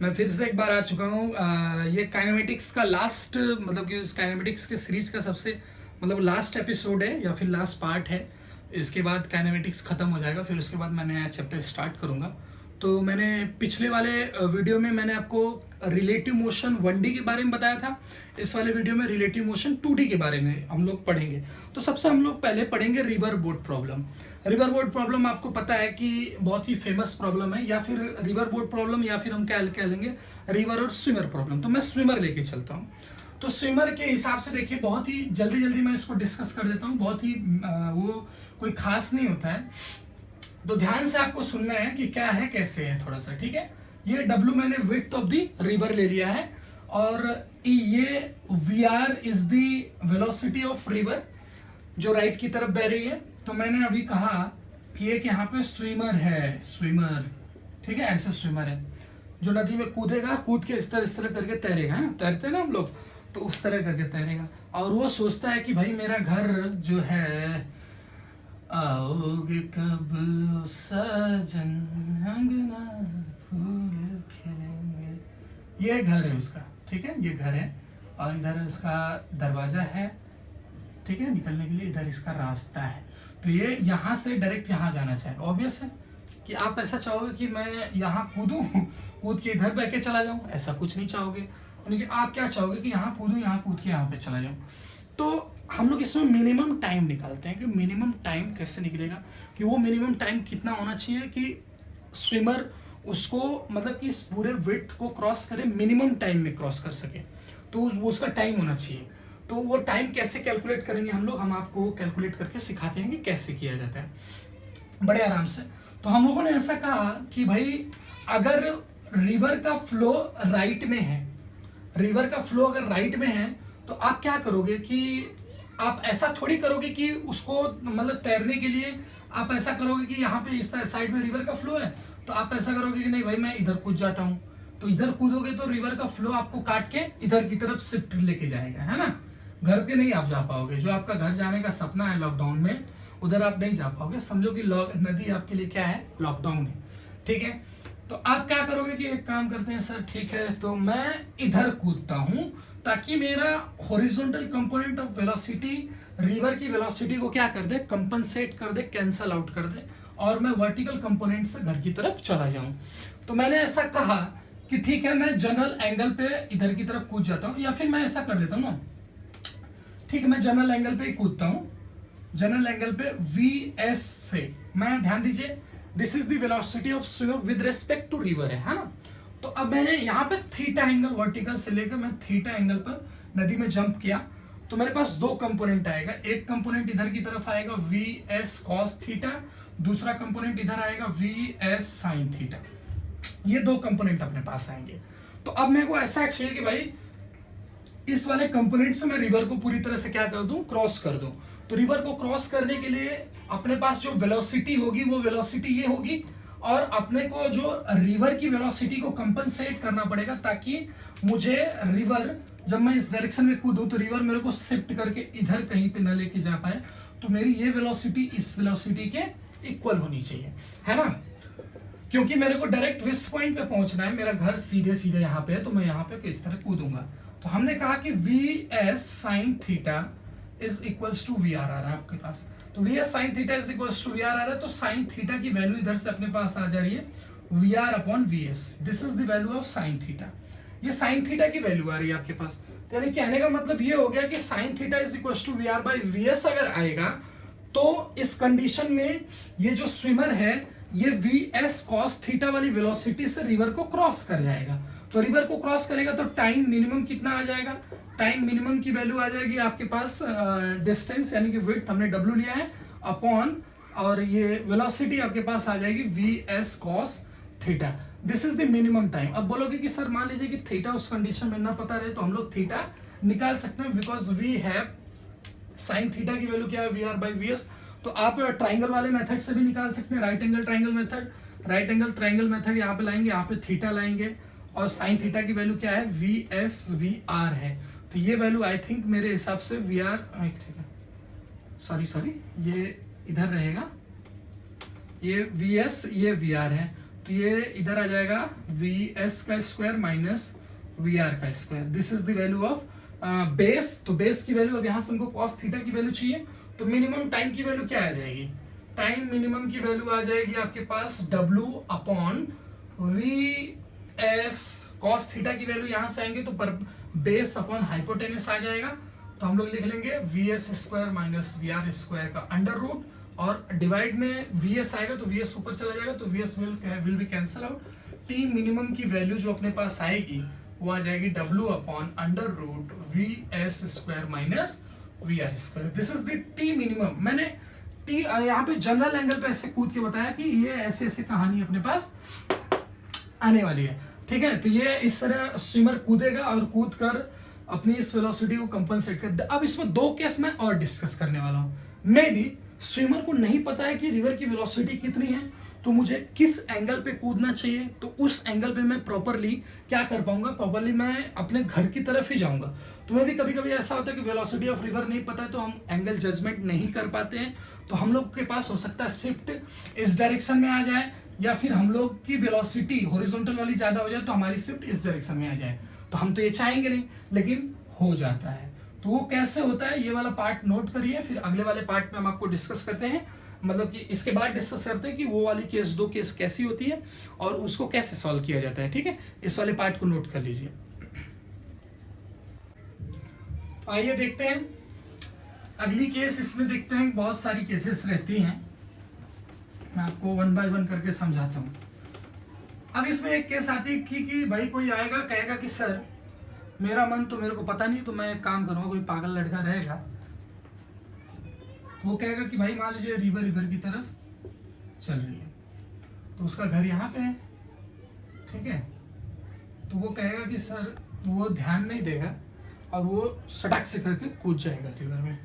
मैं फिर से एक बार आ चुका हूँ। ये काइनेमेटिक्स का लास्ट मतलब कि इस काइनेमेटिक्स के सीरीज का सबसे मतलब लास्ट एपिसोड है या फिर लास्ट पार्ट है। इसके बाद काइनेमेटिक्स ख़त्म हो जाएगा, फिर उसके बाद मैं नया चैप्टर स्टार्ट करूँगा। तो मैंने पिछले वाले वीडियो में मैंने आपको रिलेटिव मोशन 1D के बारे में बताया था। इस वाले वीडियो में रिलेटिव मोशन 2D के बारे में हम लोग पढ़ेंगे। तो सबसे हम लोग पहले पढ़ेंगे river boat problem. River boat problem आपको पता है कि बहुत ही फेमस प्रॉब्लम है, या फिर रिवर बोट प्रॉब्लम या फिर हम क्या कह लेंगे रिवर और स्विमर प्रॉब्लम। तो मैं स्विमर लेके चलता हूँ। तो स्विमर के हिसाब से देखिए बहुत ही जल्दी जल्दी मैं इसको डिस्कस कर देता हूँ। बहुत ही वो कोई खास नहीं होता है, तो ध्यान से आपको सुनना है कि क्या है कैसे है थोड़ा सा, ठीक है। ये W मैंने विड्थ ऑफ द रिवर ले लिया है, और ये VR is the velocity of river जो राइट की तरफ बह रही है। तो मैंने अभी कहा कि एक यहाँ पे स्विमर है, स्विमर, ठीक है, ऐसे स्विमर है जो नदी में कूदेगा, कूद के इस तरह करके तैरेगा, है ना, तैरते ना हम लोग, तो उस तरह करके तैरेगा। और वो सोचता है कि भाई मेरा घर जो है, आओगे कब सजन अंगना फूल खिलेंगे, ये घर है उसका, ठीक है, ये घर है। और इधर उसका दरवाजा है, ठीक है, निकलने के लिए इधर इसका रास्ता है। तो ये यहाँ से डायरेक्ट यहाँ जाना चाहेगा। ऑब्वियस है कि आप ऐसा चाहोगे कि मैं यहाँ कूदूं, कूद के इधर बह के चला जाऊं, ऐसा कुछ नहीं चाहोगे। यानी आप क्या चाहोगे कि यहाँ कूदूं, यहाँ कूद के यहाँ पे चला जाऊं। तो हम लोग इसमें मिनिमम टाइम निकालते हैं कि मिनिमम टाइम कैसे निकलेगा, कि वो मिनिमम टाइम कितना होना चाहिए कि स्विमर उसको मतलब कि इस पूरे विड्थ को क्रॉस करे, मिनिमम टाइम में क्रॉस कर सके, तो वो उसका टाइम होना चाहिए। तो वो टाइम कैसे कैलकुलेट करेंगे हम लोग, हम आपको कैलकुलेट करके सिखाते हैं कि कैसे किया जाता है बड़े आराम से। तो हम लोगों ने ऐसा कहा कि भाई अगर रिवर का फ्लो राइट में है, रिवर का फ्लो अगर राइट में है, तो आप क्या करोगे कि आप ऐसा थोड़ी करोगे कि उसको मतलब तैरने के लिए आप ऐसा करोगे कि यहाँ पे इस साइड में रिवर का फ्लो है, तो आप ऐसा करोगे कि नहीं भाई मैं इधर कूद जाता हूँ। तो इधर कूदोगे तो रिवर का फ्लो आपको काट के इधर की तरफ शिफ्ट लेके जाएगा, है ना। घर पे नहीं आप जा पाओगे, जो आपका घर जाने का सपना है लॉकडाउन में, उधर आप नहीं जा पाओगे। समझो कि नदी आपके लिए क्या है, लॉकडाउन है, ठीक है। तो आप क्या करोगे कि एक काम करते हैं सर, ठीक है, तो मैं इधर कूदता हूं ताकि मेरा horizontal component of velocity river की वेलोसिटी को क्या कर दे, कंपनसेट कर दे, कैंसल आउट कर दे, और मैं वर्टिकल कंपोनेंट से घर की तरफ चला जाऊं। तो मैंने ऐसा कहा कि ठीक है मैं जनरल एंगल पे इधर की तरफ कूद जाता हूं, या फिर मैं ऐसा कर देता हूं ना, ठीक है, मैं जनरल एंगल पे ही कूदता हूं। जनरल एंगल पे VS से मैं, ध्यान दीजिए, this is the velocity of swimmer with respect to river है ना। तो अब मैंने यहाँ पे थीटा एंगल वर्टिकल से लेकर मैं थीटा एंगल पर नदी में जंप किया, तो मेरे पास दो कंपोनेंट आएगा। एक कंपोनेंट इधर की तरफ आएगा VS cos थीटा, दूसरा कंपोनेंट इधर आएगा VS sin थीटा। ये दो कंपोनेंट अपने पास आएंगे। तो अब मेरे को ऐसा चाहिए कि भाई इस वाले कंपोनेंट से मैं रिवर को पूरी तरह से क्या कर दूं, क्रॉस कर दूं। तो रिवर को क्रॉस करने के लिए अपने पास जो वेलोसिटी होगी वो वेलोसिटी ये होगी, और अपने को जो रिवर की वेलोसिटी को कंपनसेट करना पड़ेगा, ताकि मुझे रिवर जब मैं इस डायरेक्शन में कूदूं तो रिवर मेरे को शिफ्ट करके इधर कहीं पे न लेके जा पाए। तो मेरी ये वेलोसिटी इस वेलोसिटी के इक्वल होनी चाहिए, है ना, क्योंकि मेरे को डायरेक्ट विस पॉइंट पे पहुंचना है, मेरा घर सीधे सीधे यहाँ पे है, तो मैं यहाँ पे किस तरह कूदूंगा। तो हमने कहा कि VS sin theta is equals to VR आ रहा है आपके पास। तो VS sin theta is equals to VR आ रहा है, तो sin थीटा की वैल्यू इधर से अपने पास आ जा रही है VR upon VS। This is the value of sin theta. ये sin थीटा की वैल्यू आ रही है आपके पास। तो यानी कहने का मतलब ये हो गया कि sin theta is equals to VR by VS अगर आएगा, तो इस कंडीशन में ये जो स्विमर है ये VS cos थीटा वाली वेलोसिटी से रिवर को क्रॉस कर जाएगा। तो रिवर को क्रॉस करेगा तो टाइम मिनिमम कितना आ जाएगा, टाइम मिनिमम की वैल्यू आ जाएगी आपके पास डिस्टेंस यानी कि विड्थ हमने W लिया है अपॉन, और ये वेलोसिटी आपके पास आ जाएगी VS cos theta. This is the minimum time. अब बोलोगे कि सर मान लीजिए कि थीटा उस कंडीशन में ना पता रहे, तो हम लोग थीटा निकाल सकते हैं, because we have sine theta की वैल्यू क्या है VR बाई VS। तो आप ट्राइंगल वाले मेथड से भी निकाल सकते हैं, right angle triangle method, right angle triangle method यहाँ पे लाएंगे, यहाँ पे थीटा लाएंगे, और साइन थीटा की वैल्यू क्या है, VS VR है। तो ये वैल्यू आई थिंक मेरे हिसाब से VR, सॉरी ये इधर रहेगा, ये VS ये VR है। तो ये इधर आ जाएगा वी एस का स्क्वायर माइनस वी आर का square. This is the value of base. तो बेस की वैल्यू अब यहाँ से हमको कॉस थीटा की वैल्यू चाहिए, तो मिनिमम टाइम की वैल्यू क्या आ जाएगी? टाइम मिनिमम की वैल्यू आ जाएगी आपके पास W upon we S. Cos theta की वैल्यू यहाँ से आएंगे तो पर बेस अपॉन हाइपोटेनस आ जाएगा, तो हम लोग लिख लेंगे V S square minus V R square का अंडर रूट, और डिवाइड में वी एस आएगा तो वी एस ऊपर चला जाएगा, तो V S will be cancel out. T minimum की वैल्यू जो अपने पास आएगी वो आ जाएगी W upon under root V S square minus V R square. This is the T minimum. मैंने टी यहाँ पे जनरल एंगल पे ऐसे कूद के बताया कि ये ऐसे ऐसे कहानी अपने पास आने वाली है, ठीक है। तो ये इस तरह स्विमर कूदेगा और कूद कर अपनी इस वेलोसिटी को कंपनसेट कर। अब इसमें दो केस मैं और डिस्कस करने वाला हूँ। मे बी स्विमर को नहीं पता है कि रिवर की वेलोसिटी कितनी है, तो मुझे किस एंगल पे कूदना चाहिए, तो उस एंगल पे मैं प्रॉपरली क्या कर पाऊंगा, प्रॉपरली मैं अपने घर की तरफ ही जाऊंगा। तुम्हें भी कभी कभी ऐसा होता है कि वेलोसिटी ऑफ रिवर नहीं पता है तो हम एंगल जजमेंट नहीं कर पाते हैं, तो हम लोग के पास हो सकता है शिफ्ट इस डायरेक्शन में आ जाए, या फिर हम लोग की वेलोसिटी हॉरिजॉन्टल वाली ज्यादा हो जाए तो हमारी शिफ्ट इस डायरेक्शन में आ जाए। तो हम तो ये चाहेंगे नहीं, लेकिन हो जाता है। तो वो कैसे होता है ये वाला पार्ट नोट करिए, फिर अगले वाले पार्ट में हम आपको डिस्कस करते हैं, मतलब कि इसके बाद डिस्कस करते हैं कि वो वाली केस दो केस कैसी होती है और उसको कैसे सॉल्व किया जाता है, ठीक है। इस वाले पार्ट को नोट कर लीजिए। आइए देखते हैं अगली केस। इसमें देखते हैं बहुत सारी केसेस रहती हैं, मैं आपको वन बाय वन करके समझाता हूँ। अब इसमें एक केस आती है कि भाई कोई आएगा कहेगा कि सर मेरा मन तो मेरे को पता नहीं, तो मैं एक काम करूँगा, कोई पागल लड़का रहेगा तो वो कहेगा कि भाई मान लीजिए रिवर इधर की तरफ चल रही है, तो उसका घर यहाँ पे है, ठीक है। तो वो कहेगा कि सर, वो ध्यान नहीं देगा और वो सड़क से करके कूद जाएगा रिवर में।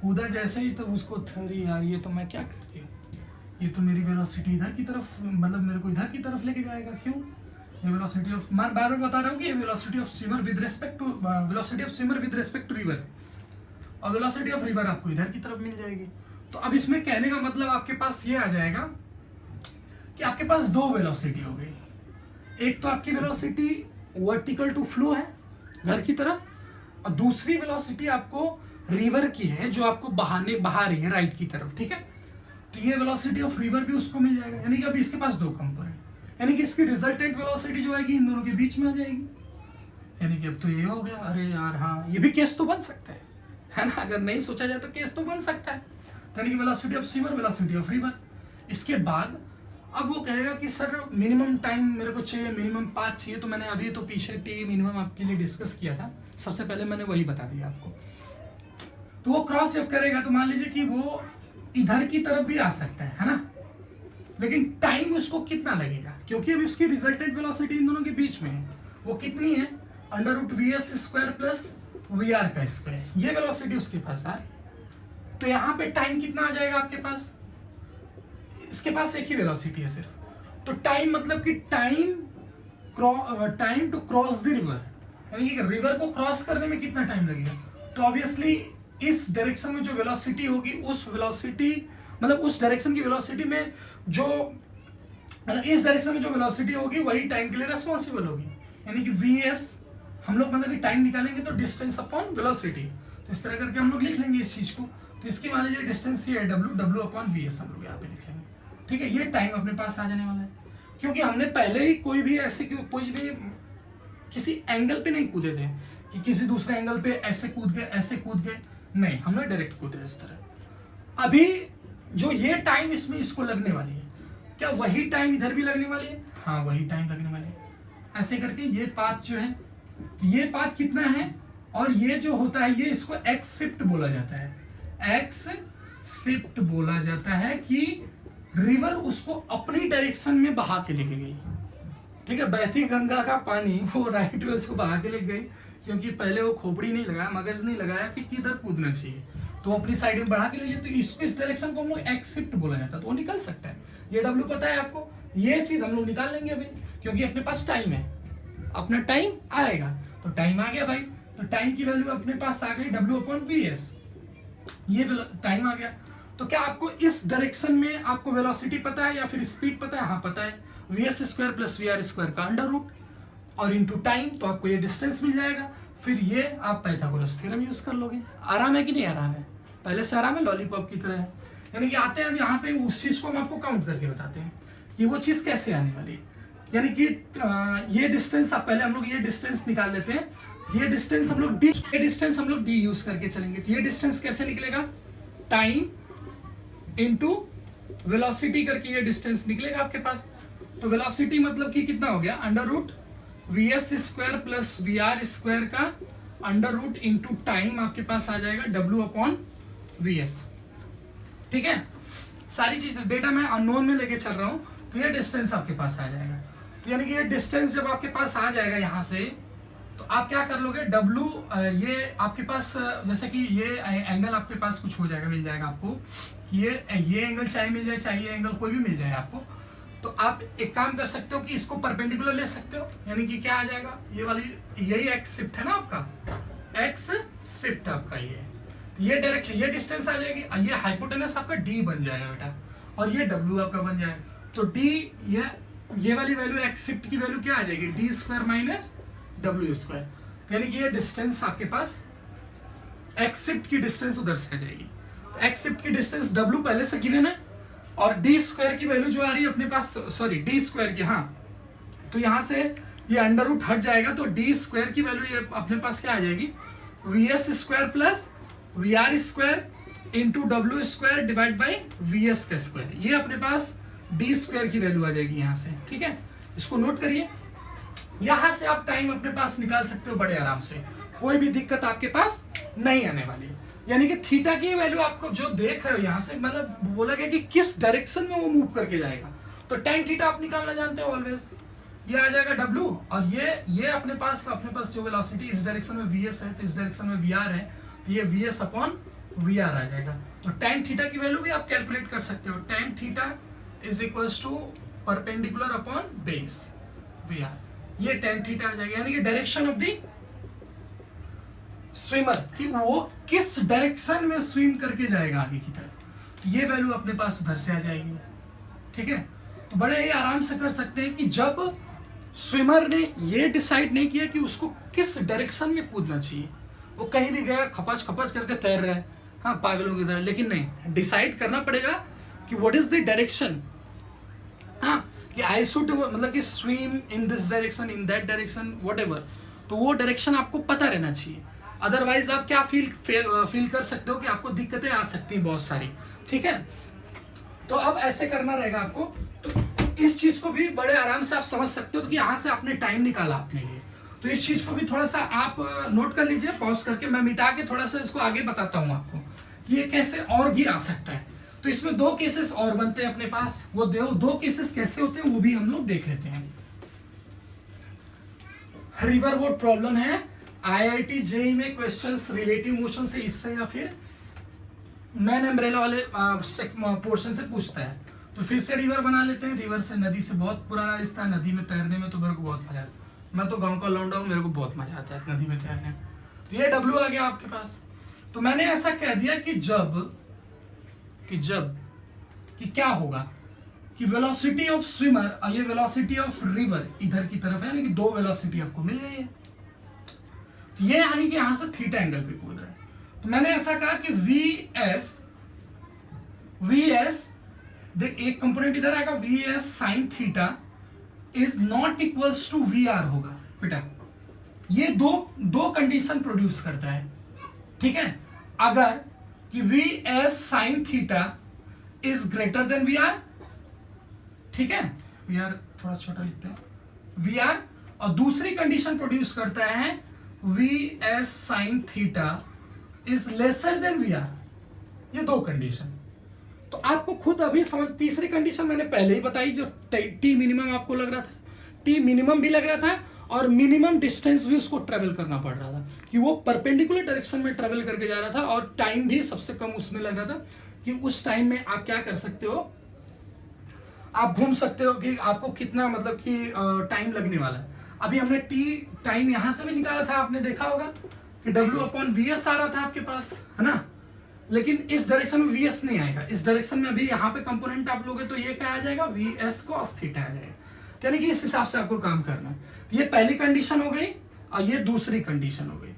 कूदा जैसे ही तो उसको थरी यार ये तो मैं क्या कर दिया, ये तो मेरी वेलोसिटी इधर की तरफ, मतलब मेरे को इधर की तरफ लेके जाएगा। क्यों? ये वेलोसिटी ऑफ, मैं बार बार बता रहा हूँ कि ये velocity of swimmer with respect to velocity of swimmer with respect to river, और वेलोसिटी ऑफ रिवर आपको इधर की तरफ मिल जाएगी। तो अब इसमें कहने का मतलब आपके पास ये आ जाएगा कि आपके पास दो वेलोसिटी हो गई। एक तो आपकी वेलोसिटी वर्टिकल टू फ्लो है घर की तरफ, और दूसरी वेलोसिटी आपको रिवर की है जो आपको बहा रही है राइट की तरफ, ठीक है। तो ये वेलोसिटी ऑफ रिवर भी उसको मिल जाएगा, यानी कि अभी इसके पास दो कंपोनेंट, यानी कि इसकी रिजल्टेंट वेलोसिटी जो आएगी इन दोनों के बीच में आ जाएगी। यानी कि अब तो ये हो गया, अरे यार हाँ ये भी केस तो बन सकता है ना, अगर नहीं सोचा जाए तो केस तो बन सकता है। यानी कि velocity of swimmer, velocity of river. इसके बाद अब वो कहेगा कि सर मिनिमम टाइम मेरे को चाहिए, मिनिमम पाथ चाहिए, तो मैंने अभी तो पीछे टी मिनिमम आपके लिए डिस्कस किया था, सबसे पहले मैंने वही बता दिया आपको। तो वो क्रॉस जब करेगा तो मान लीजिए कि वो इधर की तरफ भी आ सकता है ना, लेकिन टाइम उसको कितना लगेगा, क्योंकि अभी उसकी रिजल्टेंट वेलोसिटी इन दोनों के बीच में है। वो कितनी है? Under root V S square plus V R का स्क्वायर, ये वेलोसिटी उसके पास आ रही। तो यहाँ पे टाइम कितना आ जाएगा आपके पास? इसके पास एक ही वेलोसिटी है सिर्फ, तो टाइम मतलब कि time to cross the river, यानी कि रिवर को क्रॉस करने में कितना टाइम लगेगा। तो ऑब्वियसली इस डायरेक्शन में जो वेलोसिटी होगी, उस वेलोसिटी मतलब उस डायरेक्शन की वेलोसिटी में जो, मतलब इस डायरेक्शन में जो वेलोसिटी होगी वही टाइम के लिए रेस्पॉन्सिबल होगी। यानी कि वी एस हम लोग मतलब कि टाइम निकालेंगे तो डिस्टेंस अपॉन वेलोसिटी, तो इस तरह करके हम लोग लिख लेंगे इस चीज को। तो इसकी मान लीजिए डिस्टेंस ये है W अपॉन वी एस हम लोग यहाँ पे लिख लेंगे, ठीक है। ये टाइम अपने पास आ जाने वाला है, क्योंकि हमने पहले ही कोई भी ऐसे कोई भी किसी एंगल पे नहीं कूदे थे कि किसी दूसरे एंगल पे ऐसे कूद गए ऐसे कूद गए, नहीं, हमने डायरेक्ट कूदे इस तरह। अभी जो ये टाइम इसमें इसको लगने वाली है, क्या वही टाइम इधर भी लगने वाली है? हाँ वही टाइम लगने वाली है। ऐसे करके ये पाथ जो है, ये पाथ कितना है, और ये जो होता है ये इसको एक्स शिफ्ट बोला जाता है। एक्स शिफ्ट बोला जाता है कि रिवर उसको अपनी डायरेक्शन में बहा के लेके गई, ठीक है। बहती गंगा का पानी वो राइट में उसको बहा के ले गई, क्योंकि पहले वो खोपड़ी नहीं लगाया, मगज नहीं लगाया कि किधर कूदना चाहिए, तो अपनी साइड में बढ़ा के ले जाए। तो इसको इस डायरेक्शन को हम लोग एक्स शिफ्ट बोला जाता है, तो वो निकल सकता है। ये W पता है आपको, ये चीज हम लोग निकाल लेंगे अभी, क्योंकि अपने पास टाइम है, अपना टाइम आएगा। तो टाइम आ गया भाई, तो टाइम की वैल्यू अपने पास आ गई W अपॉन वी एस, ये टाइम आ गया। तो क्या आपको इस डायरेक्शन में आपको वेलोसिटी पता है या फिर स्पीड पता है? हाँ पता है, VS square plus V R square का अंडर रूट और इनटू टाइम, तो आपको ये डिस्टेंस मिल जाएगा। फिर ये आप पाइथागोरस थ्योरम यूज कर लोगे। आराम है कि नहीं आराम है? पहले से आराम है, लॉलीपॉप की तरह है। यानी कि आते हैं अब यहाँ पे उस चीज को हम आपको काउंट करके बताते हैं कि वो चीज कैसे आने वाली है। यानी कि ये डिस्टेंस, आप पहले हम लोग ये डिस्टेंस निकाल लेते हैं। ये डिस्टेंस हम लोग डी यूज करके चलेंगे। तो ये डिस्टेंस कैसे निकलेगा? टाइम इनटू वेलोसिटी करके ये डिस्टेंस निकलेगा आपके पास। तो वेलोसिटी मतलब कि कितना हो गया? Under root V S square plus V R square का अंडर रूट इंटू टाइम आपके पास आ जाएगा डब्ल्यू अपॉन वी एस। ठीक है, सारी चीज डेटा मैं अननोन में लेके चल रहा हूं, तो ये डिस्टेंस आपके पास आ जाएगा। तो यानी कि ये डिस्टेंस जब आपके पास आ जाएगा यहां से, तो आप क्या कर लोगे? डब्ल्यू ये आपके पास जैसे कि ये एंगल आपके पास कुछ हो जाएगा, मिल जाएगा आपको। ये एंगल चाहे मिल जाए, चाहे ये एंगल कोई भी मिल जाए आपको। तो आप एक काम कर सकते हो कि इसको परपेंडिकुलर ले सकते हो, यानी कि क्या आ जाएगा? ये वाली यही एक्स शिफ्ट है ना आपका, एक्स शिफ्ट आपका ये डायरेक्शन, ये डिस्टेंस आ जाएगी। ये हाइपोटेनस आपका डी बन जाएगा बेटा, और ये डब्ल्यू आपका बन जाएगा। तो डी ये वाली वैल्यू एक्स शिफ्ट की वैल्यू क्या आ जाएगी? D square minus W square. यानी कि ये डिस्टेंस आपके पास एक्स शिफ्ट की डिस्टेंस उधर से आ जाएगी। एक्स शिफ्ट की डिस्टेंस डब्ल्यू पहले से गिवन है, और डी स्क्वायर की वैल्यू जो आ रही है अपने पास, सॉरी डी स्क्वायर की, हाँ, तो यहां से ये अंडर रूट हट जाएगा, तो डी स्क्वायर की वैल्यू ये अपने पास क्या आ जाएगी? V S square plus V R square into W square divide by V S का स्क्वायर। ये अपने पास डी स्क्वायर की वैल्यू आ जाएगी यहां से। ठीक है, इसको नोट करिए। यहां से आप टाइम अपने पास निकाल सकते हो बड़े आराम से, कोई भी दिक्कत आपके पास नहीं आने वाली। यानी कि थीटा की वैल्यू आपको जो देख रहे हो यहां से, मतलब बोला गया कि किस डायरेक्शन में वो मूव करके जाएगा, तो tan थीटा आप निकालना जानते हो ऑलवेज। ये आ जाएगा W, और ये अपने पास जो वेलोसिटी इस डायरेक्शन में vs है, तो इस डायरेक्शन में vr है, तो ये vs अपॉन vr आ जाएगा। तो tan थीटा की वैल्यू भी आप कैलकुलेट कर सकते हो। tan theta is equals to perpendicular upon base vr, ये tan थीटा आ जाएगा। यानी कि डायरेक्शन ऑफ द स्विमर, कि वो किस डायरेक्शन में स्विम करके जाएगा आगे की तरफ, ये वैल्यू अपने पास उधर से आ जाएगी। ठीक है, तो बड़े ही आराम से कर सकते हैं कि जब स्विमर ने ये डिसाइड नहीं किया कि उसको किस डायरेक्शन में कूदना चाहिए, वो कहीं भी गया खपच खपच करके तैर रहा है, हाँ पागलों की तरह, लेकिन नहीं, डिसाइड करना पड़ेगा कि व्हाट इज द डायरेक्शन। हाँ, कि आई शुड मतलब कि swim in this direction, in that direction, whatever, तो वो डायरेक्शन आपको पता रहना चाहिए। अदरवाइज आप क्या फील कर सकते हो कि आपको दिक्कतें आ सकती हैं बहुत सारी। ठीक है, तो अब ऐसे करना रहेगा आपको। तो इस चीज को भी बड़े आराम से आप समझ सकते हो कि यहाँ से आपने टाइम निकाला अपने लिए, तो इस चीज को भी थोड़ा सा आप नोट कर लीजिए, पॉज करके। मैं मिटा के थोड़ा सा इसको आगे बताता हूँ आपको कि ये कैसे और भी आ सकता है। तो इसमें दो केसेस और बनते हैं अपने पास, वो दो केसेस कैसे होते हैं वो भी हम लोग देख लेते हैं। रिवर बोट प्रॉब्लम है, IIT JEE में क्वेश्चंस रिलेटिव मोशन से, इससे या फिर मैन अम्ब्रेला वाले पोर्शन से पूछता है। तो फिर से रिवर बना लेते हैं। रिवर से नदी से बहुत पुराना रिश्ता है, नदी में तैरने में तो मेरे को बहुत मजा आता है। मैं तो गांव का लौंडा हूँ, मेरे को बहुत मजा आता है नदी में तैरने में। तो ये W आ गया आपके पास। तो मैंने ऐसा कह दिया कि जब क्या होगा कि वेलोसिटी ऑफ स्विमर और ये वेलोसिटी ऑफ रिवर इधर की तरफ है, यानी कि दो वेलोसिटी आपको मिल गई है। तो ये यानी कि यहां से थीटा एंगल पे कूद रहा है। तो मैंने ऐसा कहा कि वीएस देख, एक कंपोनेंट इधर आएगा, VS sine theta is not equals to VR होगा बेटा। ये दो कंडीशन प्रोड्यूस करता है। ठीक है, अगर कि VS sine theta is greater than VR, ठीक है, वीआर थोड़ा छोटा लिखते हैं, वीआर, और दूसरी कंडीशन प्रोड्यूस करता है VS sine theta is lesser than VR. ये दो कंडीशन तो आपको खुद अभी समझ। तीसरी कंडीशन मैंने पहले ही बताई, जो टी मिनिमम आपको लग रहा था, टी मिनिमम भी लग रहा था और मिनिमम डिस्टेंस भी उसको ट्रेवल करना पड़ रहा था, कि वो परपेंडिकुलर डायरेक्शन में ट्रेवल करके जा रहा था, और टाइम भी सबसे कम उसमें लग रहा था। कि उस टाइम में आप क्या कर सकते हो, आप घूम सकते हो कि आपको कितना मतलब कि टाइम लगने वाला है। अभी हमने टी टाइम यहां से भी निकाला था, आपने देखा होगा कि W अपॉन VS आ रहा था आपके पास, है ना। लेकिन इस डायरेक्शन में वीएस नहीं आएगा। इस डायरेक्शन में अभी यहाँ पे कंपोनेंट आप लोगे तो ये क्या आ जाएगा, वीएस कॉस थीटा आ जाएगा। यानी कि इस हिसाब से आपको काम करना है। ये पहली कंडीशन हो गई और ये दूसरी कंडीशन हो गई।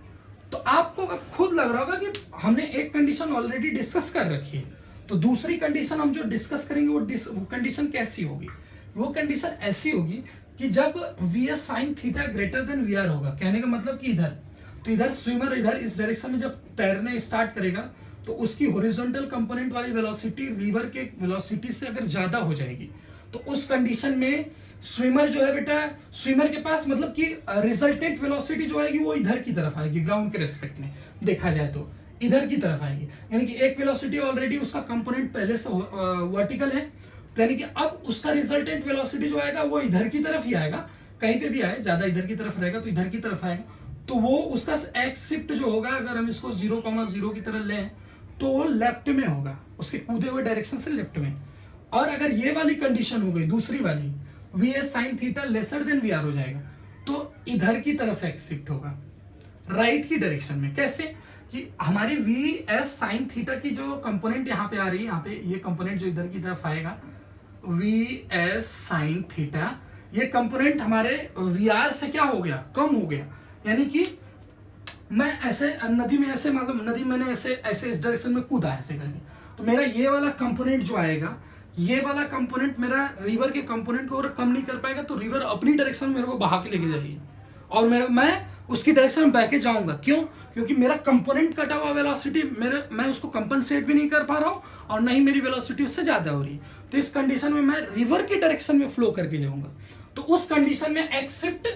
तो आपको अब खुद लग रहा होगा कि हमने एक कंडीशन ऑलरेडी डिस्कस कर रखी है, तो दूसरी कंडीशन हम जो डिस्कस करेंगे वो कंडीशन कैसी होगी। वो कंडीशन ऐसी होगी कि जब V S sine theta greater than V R होगा। कहने का मतलब कि इधर, तो इधर स्विमर इधर इस डायरेक्शन में जब तैरने स्टार्ट करेगा तो उसकी हॉरिजॉन्टल कंपोनेंट वाली वेलोसिटी रिवर के वेलोसिटी से अगर ज्यादा हो जाएगी, तो उस कंडीशन में स्विमर जो है बेटा, स्विमर के पास मतलब कि रिजल्टेंट वेलोसिटी जो आएगी वो इधर की तरफ आएगी। ग्राउंड के रेस्पेक्ट में देखा जाए तो इधर की तरफ आएगी। यानी कि एक वेलोसिटी ऑलरेडी उसका कंपोनेंट पहले से वर्टिकल है, यानी कि अब उसका रिजल्टेंट वेलोसिटी जो आएगा वो इधर की तरफ ही आएगा। कहीं पे भी आए, ज्यादा इधर की तरफ रहेगा तो इधर की तरफ आएगा। तो वो उसका एक्स शिफ्ट जो होगा, अगर हम इसको 0,0 की तरह लें तो वो लेफ्ट में होगा, उसके कूदे हुए डायरेक्शन से लेफ्ट में। और अगर ये वाली कंडीशन हो गई दूसरी वाली, V S sine theta lesser than V R हो जाएगा, तो इधर की तरफ एक्स शिफ्ट होगा, राइट की डायरेक्शन में। कैसे कि हमारी वी एस साइन थीटा की जो कंपोनेंट यहाँ पे आ रही है, यहाँ पे ये कंपोनेंट जो इधर की तरफ आएगा वी एस साइन थीटा, ये कंपोनेंट हमारे वी आर से क्या हो गया, कम हो गया। यानी कि मैं ऐसे नदी में ऐसे मतलब नदी मैंने ऐसे ऐसे इस डायरेक्शन में कूदा ऐसे करके, तो मेरा ये वाला कंपोनेंट जो आएगा, ये वाला कंपोनेंट मेरा रिवर के कंपोनेंट को और कम नहीं कर पाएगा, तो रिवर अपनी डायरेक्शन में मेरे को बहा के लेके जाएगी और मैं उसकी डायरेक्शन में बह के जाऊंगा। क्यों? क्योंकि मेरा कंपोनेंट कटा हुआ वेलोसिटी मैं उसको कंपनसेट भी नहीं कर पा रहा हूँ और नहीं मेरी वेलोसिटी उससे ज्यादा हो रही है। तो इस कंडीशन में मैं रिवर की डायरेक्शन में फ्लो करके जाऊंगा, तो उस कंडीशन में एक्सेप्ट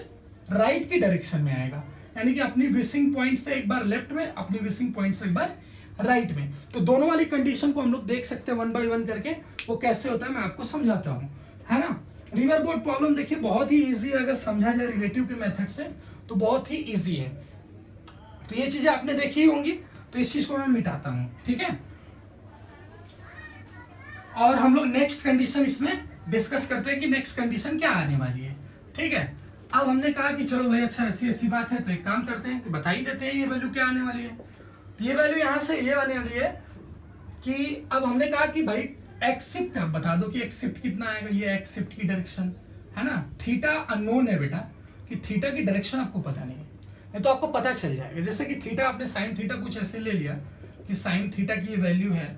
राइट की डायरेक्शन में आएगा। यानी कि अपनी विशिंग पॉइंट से एक बार लेफ्ट में, अपनी विशिंग पॉइंट से एक बार राइट में। तो दोनों वाली कंडीशन को हम लोग देख सकते हैं 1 by 1 करके, वो कैसे होता है मैं आपको समझाता हूँ, है ना। रिवर बोर्ड प्रॉब्लम देखिए बहुत ही इजी है, अगर समझा जाए रिलेटिव के मेथड से तो बहुत ही इजी है। तो ये चीजें आपने देखी होंगी, तो इस चीज को मैं मिटाता हूं, ठीक है। और हम लोग नेक्स्ट कंडीशन इसमें डिस्कस करते हैं कि नेक्स्ट कंडीशन क्या आने वाली है, ठीक है। अब हमने कहा कि चलो भाई अच्छा ऐसी ऐसी बात है, तो एक काम करते हैं कि बता ही देते हैं ये वैल्यू क्या आने वाली है। तो ये वैल्यू यहां से ये आने वाली है कि अब हमने कहा कि भाई एक्स शिफ्ट, अब बता दो कि एक्स शिफ्ट कितना आएगा। ये एक्स शिफ्ट की डायरेक्शन है ना, थीटा अननोन है बेटा, कि थीटा की डायरेक्शन आपको पता नहीं है, तो आपको पता चल जाएगा। जैसे कि थीटा, आपने साइन थीटा कुछ ऐसे ले लिया कि साइन थीटा की ये वैल्यू है,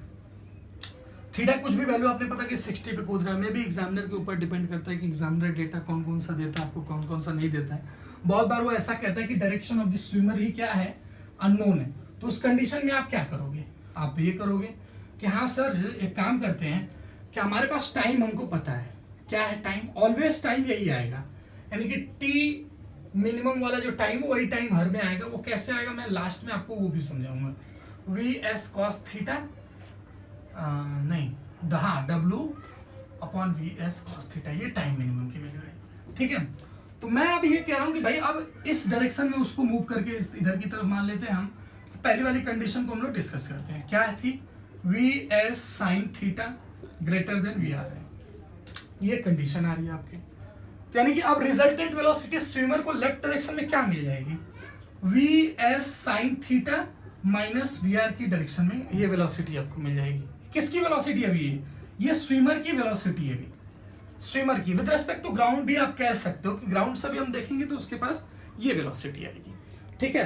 थीटा कुछ भी वैल्यू आपने पता कि 60 पे कूद रहा है। मे भी एग्जामिनर के ऊपर डिपेंड करता है कि एग्जामिनर डेटा कौन कौन सा देता है आपको, कौन कौन सा नहीं देता है। बहुत बार वो ऐसा कहता है कि डायरेक्शन ऑफ द स्विमर ही क्या है, अननोन है। तो उस कंडीशन में आप क्या करोगे, आप ये करोगे कि हाँ सर एक काम करते हैं कि हमारे पास टाइम हमको पता है, क्या है टाइम, ऑलवेज टाइम यही आएगा। यानी कि टी मिनिमम वाला जो टाइम है वही टाइम हर में आएगा। वो कैसे आएगा मैं लास्ट में आपको वो भी समझाऊंगा। वी एस कॉस थीटा नहीं, हाँ W upon we S cos theta, ये टाइम मिनिमम की वैल्यू है, ठीक है। तो मैं अब ये कह रहा हूँ कि भाई अब इस डायरेक्शन में उसको मूव करके इधर की तरफ मान लेते हैं हम। पहली वाली कंडीशन को हम लोग डिस्कस करते हैं, क्या थी, V S sine theta greater than V R है, ये कंडीशन आ रही है आपकी। यानी कि अब रिजल्टेंट वेलोसिटी स्विमर को लेफ्ट डायरेक्शन में क्या मिल जाएगी, V S sine theta minus V R की डायरेक्शन में ये वेलोसिटी आपको मिल जाएगी। किसकी वेलोसिटी अभी ये स्विमर की वेलोसिटी है, अभी स्विमर की। विद रेस्पेक्ट टू ग्राउंड भी आप कह सकते हो कि ग्राउंड से भी हम देखेंगे तो उसके पास ये वेलोसिटी आएगी, ठीक है।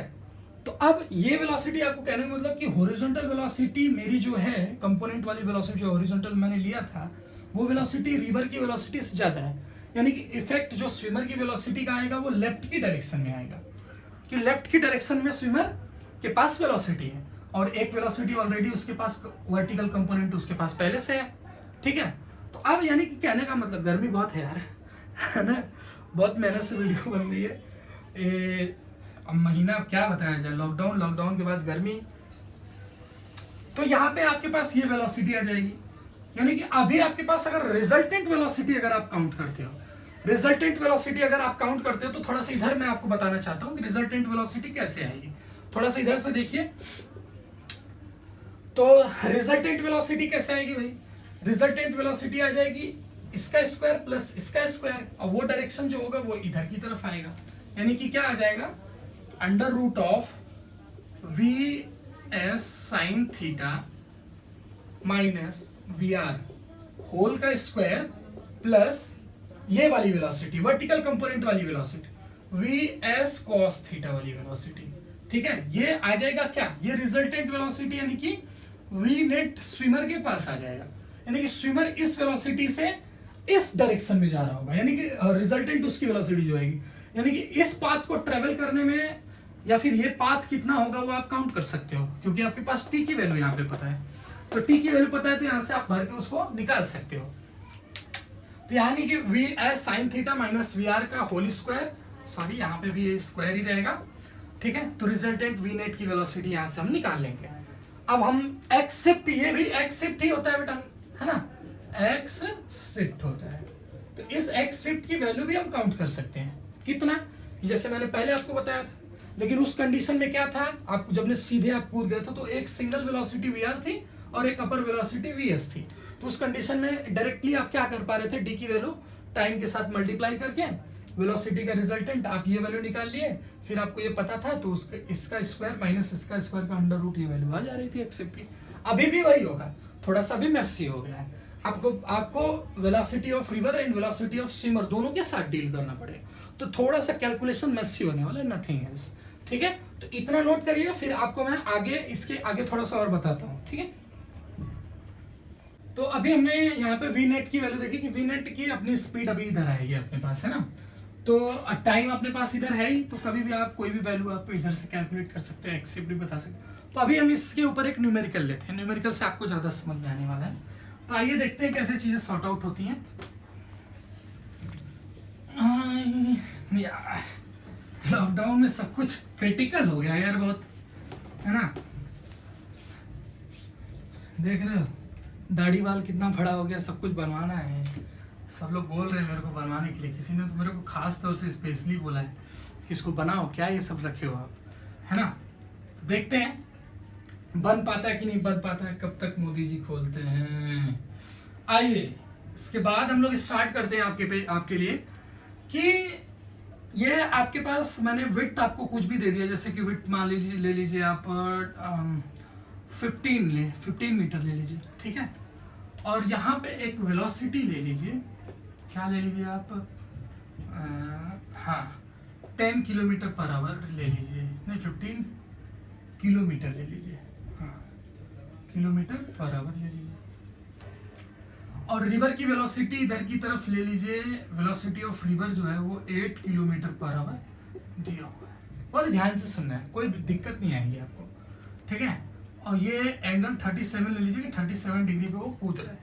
तो अब ये वेलोसिटी आपको कहने का मतलब कि हॉरिजॉन्टल वेलोसिटी मेरी जो है, कंपोनेंट वाली वेलोसिटी जो हॉरिजॉन्टल मैंने लिया था, वो वेलोसिटी रिवर की वेलोसिटी से ज्यादा है। यानी कि इफेक्ट जो स्विमर की वेलोसिटी का आएगा वो लेफ्ट की डायरेक्शन में आएगा, कि लेफ्ट की डायरेक्शन में स्विमर के पास वेलोसिटी है और एक वेलोसिटी ऑलरेडी उसके पास वर्टिकल कंपोनेंट उसके पास पहले से है, ठीक है। तो अब यानी कि कहने का मतलब, गर्मी बहुत है यार, है ना, बहुत मेहनत से वीडियो बन रही है। अब महीना क्या बताया जाए, लॉकडाउन के बाद गर्मी। तो यहाँ पे आपके पास ये वेलोसिटी आ जाएगी। यानी कि अभी आपके पास अगर रिजल्टेंट वेलोसिटी अगर आप काउंट करते हो, रिजल्टेंट वेलोसिटी अगर आप काउंट करते हो, तो थोड़ा सा इधर मैं आपको बताना चाहता हूँ कि रिजल्टेंट वेलोसिटी कैसे आएगी। थोड़ा सा इधर से देखिए, तो रिजल्टेंट वेलोसिटी कैसे आएगी भाई, रिजल्टेंट वेलोसिटी आ जाएगी इसका स्क्वायर प्लस इसका स्क्वायर, और वो डायरेक्शन जो होगा वो इधर की तरफ आएगा। यानी कि क्या आ जाएगा, under root of V S sine theta minus V R whole का स्क्वायर प्लस ये वाली वेलोसिटी, वर्टिकल कंपोनेंट वाली velocity V S cos theta वाली वेलोसिटी। ठीक है, ये आ जाएगा क्या, ये रिजल्टेंट वेलोसिटी यानी कि वी नेट स्विमर के पास आ जाएगा, यानी कि स्विमर इस वेलोसिटी से इस डायरेक्शन में जा रहा होगा, यानी कि रिजल्टेंट उसकी वेलोसिटी जो आएगी, यानी कि इस पाथ को ट्रेवल करने में या फिर ये पाथ कितना होगा वो आप काउंट कर सकते हो, क्योंकि आपके पास टी की वैल्यू यहाँ पे पता है। तो टी की वैल्यू पता है तो यहाँ से आप भर के उसको निकाल सकते हो। तो यानी कि V S sine theta minus V R का होल स्क्वायर, सॉरी यहाँ पे भी स्क्वायर ही रहेगा। ठीक है, तो रिजल्टेंट वी नेट की वेलोसिटी यहाँ से हम निकाल लेंगे। अब हम एक्स शिफ्ट, ये भी एक्स शिफ्ट ही होता है बेटा, है ना, एक्स शिफ्ट होता है। तो इस एक्स शिफ्ट की वैल्यू भी हम काउंट कर सकते हैं, कितना, जैसे मैंने पहले आपको बताया था। लेकिन उस कंडीशन में क्या था, आप जब ने सीधे आप कूद गए थे तो एक सिंगल वेलोसिटी वी आर थी और एक अपर वेलोसिटी वी एस थी। तो उस कंडीशन में डायरेक्टली आप क्या कर पा रहे थे, डी की वैल्यू टाइम के साथ मल्टीप्लाई करके वेलोसिटी का रिजल्टेंट आप ये वैल्यू निकाल लिए, फिर आपको ये पता था तो उसका इसका स्क्वायर माइनस इसका स्क्वायर का अंडर रूट ये वैल्यू आ जा रही थी एक्सेप्ट की। अभी भी वही होगा, थोड़ा सा भी मेसी हो गया है। आपको velocity of river and velocity of swimmer दोनों के साथ डील करना पड़ेगा, तो थोड़ा सा कैलकुलेशन मेसी होने वाला है, नथिंग एल्स। ठीक है, तो इतना नोट करिए, फिर आपको मैं आगे इसके आगे थोड़ा सा और बताता हूँ। ठीक है, तो अभी हमने यहाँ पे वी नेट की वैल्यू देखी कि वी नेट की अपनी स्पीड अभी इधर आएगी अपने पास, है ना, तो टाइम अपने पास इधर है ही, तो कभी भी आप कोई भी वैल्यू आप इधर से कैलकुलेट कर सकते हैं, एक्सेप्ट भी बता सकते हैं। तो अभी हम इसके ऊपर एक न्यूमेरिकल लेते हैं, न्यूमेरिकल से आपको ज्यादा समझ में आने वाला है। तो आइए देखते हैं कैसे चीजें सॉर्ट आउट होती हैं। लॉकडाउन में सब कुछ क्रिटिकल हो गया यार बहुत, है ना, देख रहे हो दाढ़ी बाल कितना बड़ा हो गया, सब कुछ बनवाना है। सब लोग बोल रहे हैं मेरे को बनवाने के लिए, किसी ने तो मेरे को खास तौर से स्पेशली बोला है कि इसको बनाओ, क्या ये सब रखे हो आप, है ना। देखते हैं बन पाता है कि नहीं बन पाता है, कब तक मोदी जी खोलते हैं। आइए इसके बाद हम लोग स्टार्ट करते हैं आपके लिए कि ये आपके पास मैंने विड्थ आपको कुछ भी दे दिया, जैसे कि विड्थ मान लीजिए, ले लीजिए आप 15 मीटर ले लीजिए। ठीक है, और यहाँ पे एक वेलोसिटी ले लीजिए, क्या ले लीजिए आप, हाँ 10 किलोमीटर पर आवर ले लीजिए, नहीं 15 किलोमीटर ले लीजिए, हाँ किलोमीटर पर आवर ले लीजिए। और रिवर की वेलोसिटी इधर की तरफ ले लीजिए, वेलोसिटी ऑफ रिवर जो है वो 8 किलोमीटर पर आवर दिया हुआ है। बहुत ध्यान से सुनना है, कोई दिक्कत नहीं आएगी आपको। ठीक है, और ये एंगल 37 ले लीजिए कि 37 डिग्री पे वो कूद रहा है।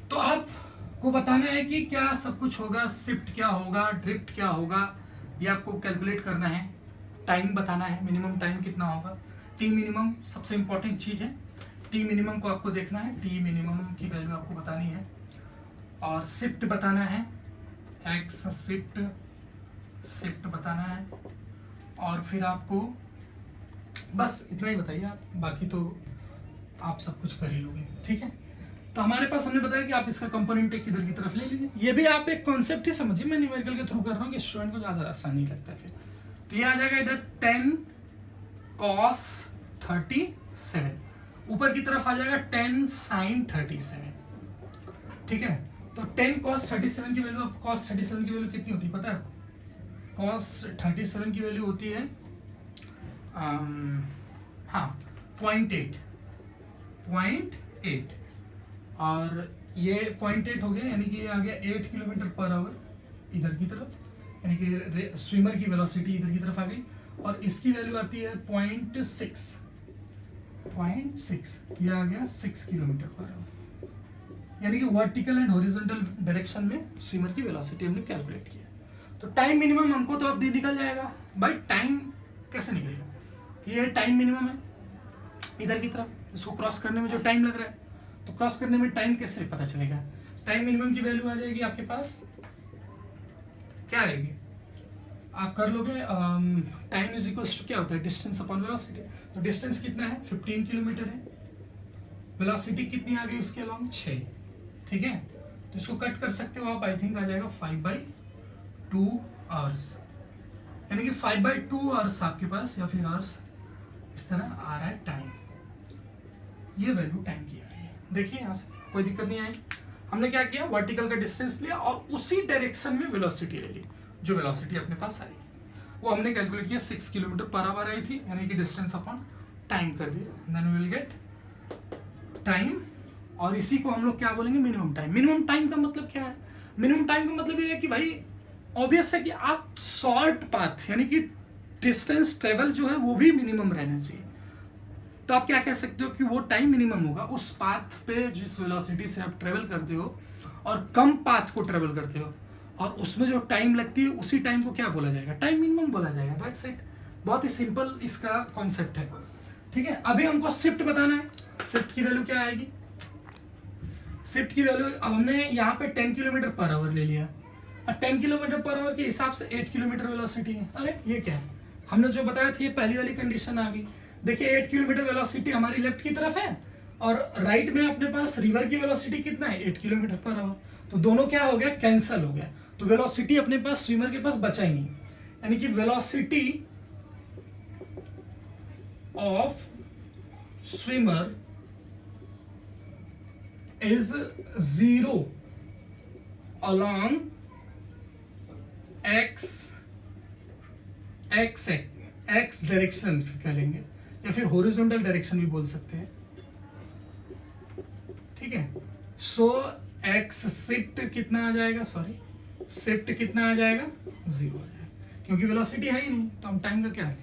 तो आपको बताना है कि क्या सब कुछ होगा, शिफ्ट क्या होगा, ड्रिफ्ट क्या होगा, ये आपको कैलकुलेट करना है। टाइम बताना है, मिनिमम टाइम कितना होगा, टी मिनिमम सबसे इंपॉर्टेंट चीज है, टी मिनिमम को आपको देखना है, टी मिनिमम की वैल्यू आपको बतानी है, और शिफ्ट बताना है, एक्स शिफ्ट बताना है, और फिर आपको बस इतना ही बताइए आप, बाकी तो आप सब कुछ कर ही लोगे। ठीक है, तो हमारे पास हमने बताया कि आप इसका कंपोनेंट एक इधर की तरफ ले लीजिए। ये भी आप एक कॉन्सेप्ट ही समझिए, मैं न्यूमेरिकल के थ्रू कर रहा हूँ कि स्टूडेंट को ज़्यादा आसानी लगता है। फिर तो ये आ जाएगा इधर 10 cos 37, ऊपर की तरफ आ जाएगा 10 sin 37। ठीक है, तो 10 cos 37 की वैल्यू, cos 37 की वैल्यू कितनी होती है पता है? cos 37 की वैल्यू होती है हाँ 0.8, और ये 0.8 हो गया, यानी कि ये आ गया 8 किलोमीटर पर आवर इधर की तरफ, यानी कि स्विमर की वेलोसिटी इधर की तरफ आ गई, और इसकी वैल्यू आती है 0.6, ये आ गया 6 किलोमीटर पर आवर, यानी कि वर्टिकल एंड हॉरिजॉन्टल डायरेक्शन में स्विमर की वेलोसिटी हमने कैलकुलेट किया। तो टाइम मिनिमम हमको तो अब निकल जाएगा भाई, टाइम कैसे निकलेगा, ये टाइम मिनिमम है इधर की तरफ, इसको क्रॉस करने में जो टाइम लग रहा है, तो क्रॉस करने में टाइम कैसे पता चलेगा, टाइम मिनिमम की वैल्यू आ जाएगी आपके पास, क्या आएगी आप कर लोगे, टाइम इज इक्वल्स टू क्या होता है, डिस्टेंस अपॉन वेलोसिटी। तो डिस्टेंस कितना है 15 किलोमीटर है, वेलोसिटी कितनी आ गई उसके अलावा 6। ठीक है, तो इसको कट कर सकते हो आप, आई थिंक आ जाएगा 5/2 आवर्स, यानी कि 5/2 आवर्स आपके पास, या फिर आवर्स इस तरह आ रहा है टाइम। ये वैल्यू टाइम की आ रही है। देखिए यहाँ से कोई दिक्कत नहीं आई। हमने क्या किया, वर्टिकल का डिस्टेंस लिया और उसी डायरेक्शन में वेलोसिटी ले ली। जो वेलोसिटी अपने पास आई वो हमने कैलकुलेट किया 6 किलोमीटर पर आवर आई थी, यानी कि डिस्टेंस अपॉन टाइम कर दिया। Then we will get time, और इसी को हम लोग क्या बोलेंगे, मिनिमम टाइम। मिनिमम टाइम का मतलब क्या है? मिनिमम टाइम का मतलब ये है कि भाई ऑब्वियस है कि आप शॉर्ट पाथ यानी कि डिस्टेंस ट्रेवल जो है वो भी मिनिमम रहना चाहिए। तो आप क्या कह सकते हो कि वो टाइम मिनिमम होगा उस पाथ पे जिस वेलोसिटी से आप ट्रेवल करते हो और कम पाथ को ट्रेवल करते हो, और उसमें जो टाइम लगती है उसी टाइम को क्या बोला जाएगा, टाइम मिनिमम बोला जाएगा। That's it. बहुत ही सिंपल इसका कॉन्सेप्ट है। ठीक है, अभी हमको शिफ्ट बताना है। शिफ्ट की वैल्यू क्या आएगी? शिफ्ट की वैल्यू अब हमने यहाँ पे 10 किलोमीटर पर आवर ले लिया, और 10 किलोमीटर पर आवर के हिसाब से 8 किलोमीटर वेलोसिटी है। अरे ये क्या है, हमने जो बताया था ये पहली वाली कंडीशन आ गई। देखिए 8 किलोमीटर वेलोसिटी हमारी लेफ्ट की तरफ है और राइट में अपने पास रिवर की वेलोसिटी कितना है, 8 किलोमीटर पर आवर। तो दोनों क्या हो गया, कैंसल हो गया। तो वेलोसिटी अपने पास स्विमर के पास बचा ही नहीं, यानी कि velocity of swimmer is 0 along x direction कह लेंगे, या फिर हॉरिजॉन्टल डायरेक्शन भी बोल सकते हैं। ठीक है, सो x शिफ्ट कितना आ जाएगा, सॉरी शिफ्ट कितना आ जाएगा, 0 आ जाएगा, क्योंकि वेलोसिटी है ही नहीं। तो हम टाइम का क्या है,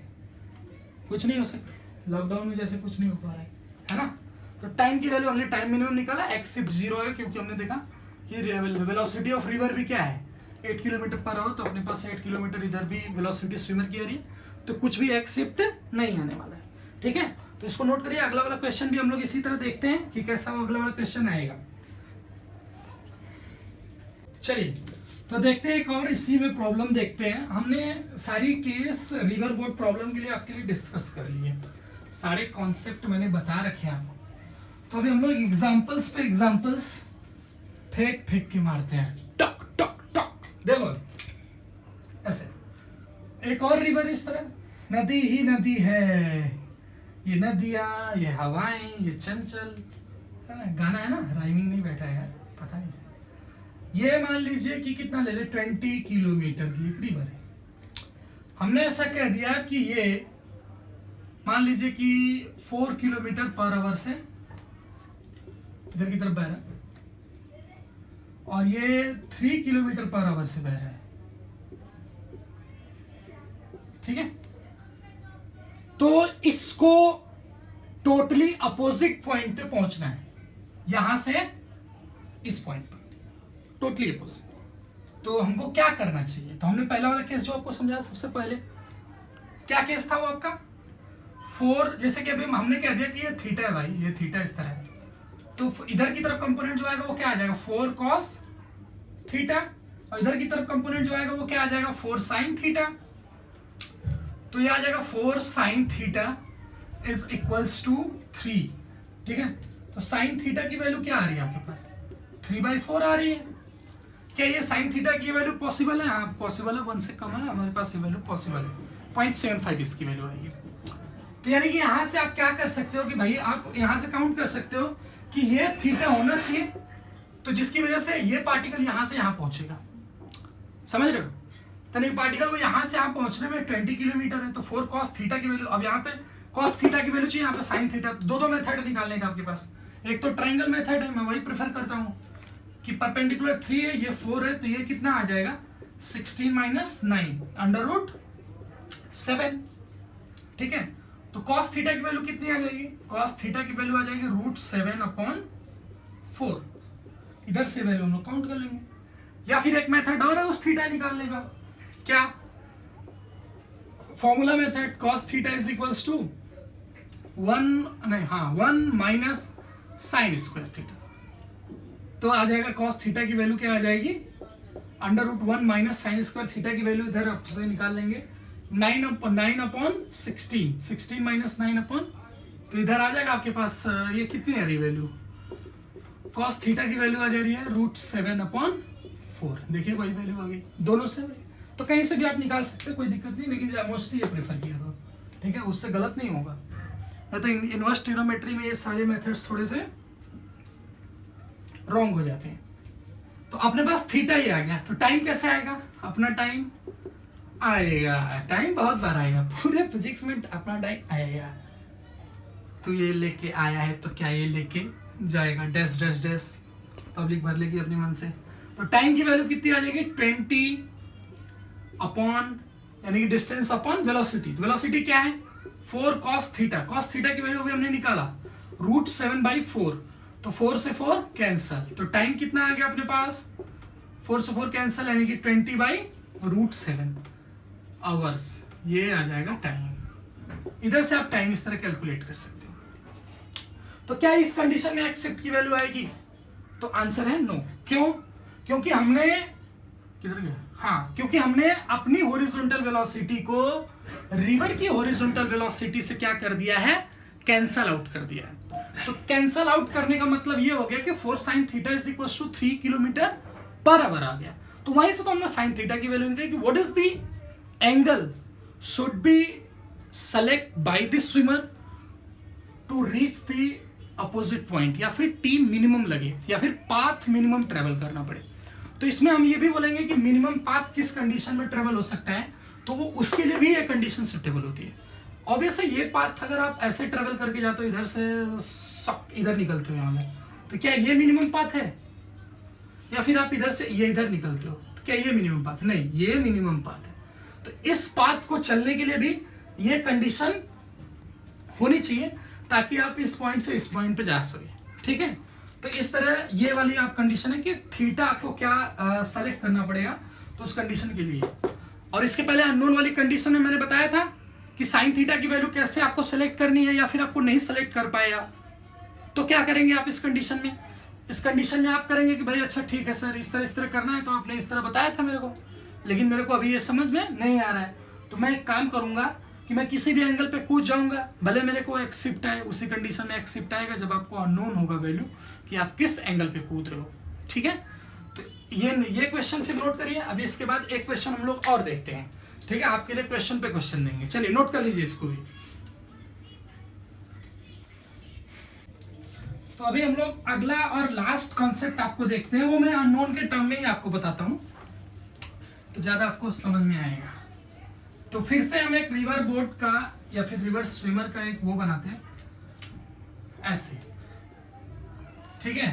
कुछ नहीं हो सकता। लॉकडाउन में जैसे कुछ नहीं हो पा रहा है ना। तो टाइम की वैल्यू हमने टाइम मिनिमम निकाला, x शिफ्ट 0 है, क्योंकि हमने देखा कि वेलोसिटी ऑफ रिवर भी क्या है, 8 किलोमीटर पर आवर। तो अपने पास 8 किलोमीटर इधर भी वेलोसिटी स्विमर की आ रही है, तो कुछ भी x शिफ्ट नहीं आने वाला है। ठीक है, तो इसको नोट करिए। अगला वाला क्वेश्चन भी हम लोग इसी तरह देखते हैं कि कैसा अगला वाला क्वेश्चन आएगा। चलिए तो देखते हैं एक और इसी में प्रॉब्लम देखते हैं। हमने सारी केस रिवर बोट प्रॉब्लम के लिए आपके लिए डिस्कस कर लिए, सारे कॉन्सेप्ट मैंने बता रखे हैं आपको। तो अभी हम लोग एग्जांपल्स पे एग्जांपल्स फेंक फेंक के मारते हैं, टक टक टक। देखो ऐसे एक और रिवर इस तरह, नदी ही नदी है, ये नदियां, ये हवाएं, ये चंचल, है ना, गाना है ना, राइमिंग नहीं बैठा है यार, पता नहीं। ये मान लीजिए कि कितना ले ले, 20 किलोमीटर की एक रिवर है। हमने ऐसा कह दिया कि ये मान लीजिए कि 4 किलोमीटर पर आवर से इधर की तरफ बह रहा है, और ये 3 किलोमीटर पर आवर से बह रहा है। ठीक है, तो इसको टोटली अपोजिट पॉइंट पे पहुंचना है, यहां से इस पॉइंट पर टोटली अपोजिट। तो हमको क्या करना चाहिए? तो हमने पहला वाला केस जो आपको समझाया सबसे पहले, क्या केस था वो आपका 4, जैसे कि अभी हमने कह दिया कि ये थीटा है भाई, ये थीटा इस तरह है, तो इधर की तरफ कंपोनेंट जो आएगा वो क्या आ जाएगा, 4 cos थीटा, और इधर की तरफ कंपोनेंट जो आएगा वो क्या आ जाएगा, 4 sin थीटा। तो ये आ जाएगा 4 sin theta is equals to 3। ठीक है, तो sin थीटा की वैल्यू क्या आ रही है आपके पास, 3/4 आ रही है। क्या ये sin थीटा की वैल्यू पॉसिबल है? हाँ पॉसिबल है, 1 से कम है हमारे पास, ये वैल्यू पॉसिबल है, 0.75 इसकी वैल्यू आएगी। तो यानी कि यहां से आप क्या कर सकते हो कि भाई आप यहां से काउंट कर सकते हो कि ये थीटा होना चाहिए, तो जिसकी वजह से ये पार्टिकल यहां से यहां पहुंचेगा। समझ रहे हो? तो नहीं, पार्टिकल को यहां से यहां पहुंचने में 20 किलोमीटर है, तो 4 cos थीटा की वैल्यू, अब यहाँ पे cos थीटा की वैल्यू चाहिए, यहाँ पे sin थीटा। दो मेथड निकालने का आपके पास, एक तो ट्राइंगल मेथड है, मैं वही प्रेफर करता हूँ कि परपेंडिकुलर 3 है, ये 4 है, तो ये कितना आ जाएगा, 16 - 9 √7। ठीक है, तो cos थीटा की वैल्यू कितनी आ जाएगी, cos थीटा की वैल्यू आ जाएगी √7/4। इधर से वैल्यू हम लोग काउंट कर लेंगे, या फिर एक मेथड और है उस थीटा निकालने का, क्या formula method, cos theta is equals to 1 - sin square theta. तो आ जाएगा cos थीटा की वैल्यू क्या आ जाएगी, √1 - sin स्क्वायर थीटा की वैल्यू इधर से निकाल लेंगे, 9/16, 16 - 9 तो इधर आ जाएगा आपके पास, ये कितनी आ रही वैल्यू, cos थीटा की वैल्यू आ जा रही है √7/4। देखिए वही वैल्यू आ गई, दोनों से तो कहीं से भी आप निकाल सकते हैं, कोई दिक्कत नहीं, लेकिन मोस्टली ये प्रेफर किया था। ठीक है, उससे गलत नहीं होगा, तो इनवर्स ट्रिग्नोमेट्री में ये सारे मेथड्स थोड़े से रॉन्ग हो जाते हैं। तो अपने पास थीटा ही आ गया, तो टाइम कैसे आएगा? अपना टाइम आएगा, टाइम बहुत बार आएगा, पूरे फिजिक्स में अपना टाइम आएगा। तो ये लेके आया है तो क्या ये लेके जाएगा, डैश डैश डैश, पब्लिक भर लेगी अपने मन से। तो टाइम की वैल्यू कितनी आ जाएगी? 20 अपॉन यानी कि डिस्टेंस अपॉन वेलोसिटी। तो वेलोसिटी क्या है? 4 cos थीटा। cos थीटा की वैल्यू भी हमने निकाला √7/4, तो 4 से 4 कैंसल, तो टाइम कितना आ गया अपने पास? 4 से 4 कैंसल यानी कि 20/√7 आवर्स, ये आ जाएगा टाइम। इधर से आप टाइम इस तरह कैलकुलेट कर सकते हो। तो क्या इस कंडीशन में एक्सेप्ट की वैल्यू आएगी? तो आंसर है नो। क्यों? क्योंकि हमने किधर गया, हाँ, क्योंकि हमने अपनी हॉरिजॉन्टल वेलोसिटी को रिवर की हॉरिजॉन्टल वेलोसिटी से क्या कर दिया है? कैंसल आउट कर दिया है। तो कैंसल आउट करने का मतलब ये हो गया कि 4 sin theta is equal to 3 km/h आ गया। तो वहीं से तो हमने sin थीटा की वैल्यू निकाली कि what is the angle should be select by the swimmer to reach the opposite point, या फिर टी मिनिमम लगे या फिर पाथ मिनिमम ट्रेवल करना पड़े। तो इसमें हम ये भी बोलेंगे कि मिनिमम पाथ किस कंडीशन में ट्रेवल हो सकता है, तो वो उसके लिए भी ये कंडीशन सुटेबल होती है। ऑब्वियसली ये पाथ अगर आप ऐसे ट्रेवल करके जाते हो, इधर से इधर निकलते हो यहाँ में, तो क्या ये मिनिमम पाथ है? या फिर आप इधर से ये इधर निकलते हो, तो क्या ये मिनिमम पाथ? नहीं, ये मिनिमम पाथ है। तो इस पाथ को चलने के लिए भी ये कंडीशन होनी चाहिए ताकि आप इस पॉइंट से इस पॉइंट पे जा सके, ठीक है। तो इस तरह ये वाली आप कंडीशन है कि थीटा आपको क्या सेलेक्ट करना पड़ेगा, तो उस कंडीशन के लिए। और इसके पहले अननोन वाली कंडीशन में मैंने बताया था कि साइन थीटा की वैल्यू कैसे आपको सेलेक्ट करनी है, या फिर आपको नहीं सेलेक्ट कर पाएगा तो क्या करेंगे आप इस कंडीशन में? इस कंडीशन में आप करेंगे कि भाई अच्छा ठीक है सर, इस तरह करना है, तो आपने इस तरह बताया था मेरे को, लेकिन मेरे को अभी ये समझ में नहीं आ रहा है, तो मैं एक काम करूंगा कि मैं किसी भी एंगल पे कूद जाऊंगा, भले मेरे को एक्सेप्ट आए, उसी कंडीशन में एक्सेप्ट आएगा जब आपको अननोन होगा वैल्यू कि आप किस एंगल पे कूद रहे हो, ठीक है। तो ये क्वेश्चन फिर नोट करिए। अभी इसके बाद एक क्वेश्चन हम लोग और देखते हैं, ठीक है। आपके लिए क्वेश्चन पे क्वेश्चन देंगे, चलिए नोट कर लीजिए इसको भी। तो अभी हम लोग अगला और लास्ट कॉन्सेप्ट आपको देखते हैं, वो मैं अननोन के टर्म में ही आपको बताता हूं तो ज्यादा आपको समझ में आएगा। तो फिर से हम एक रिवर बोट का या फिर रिवर स्विमर का एक वो बनाते हैं ऐसे, ठीक है।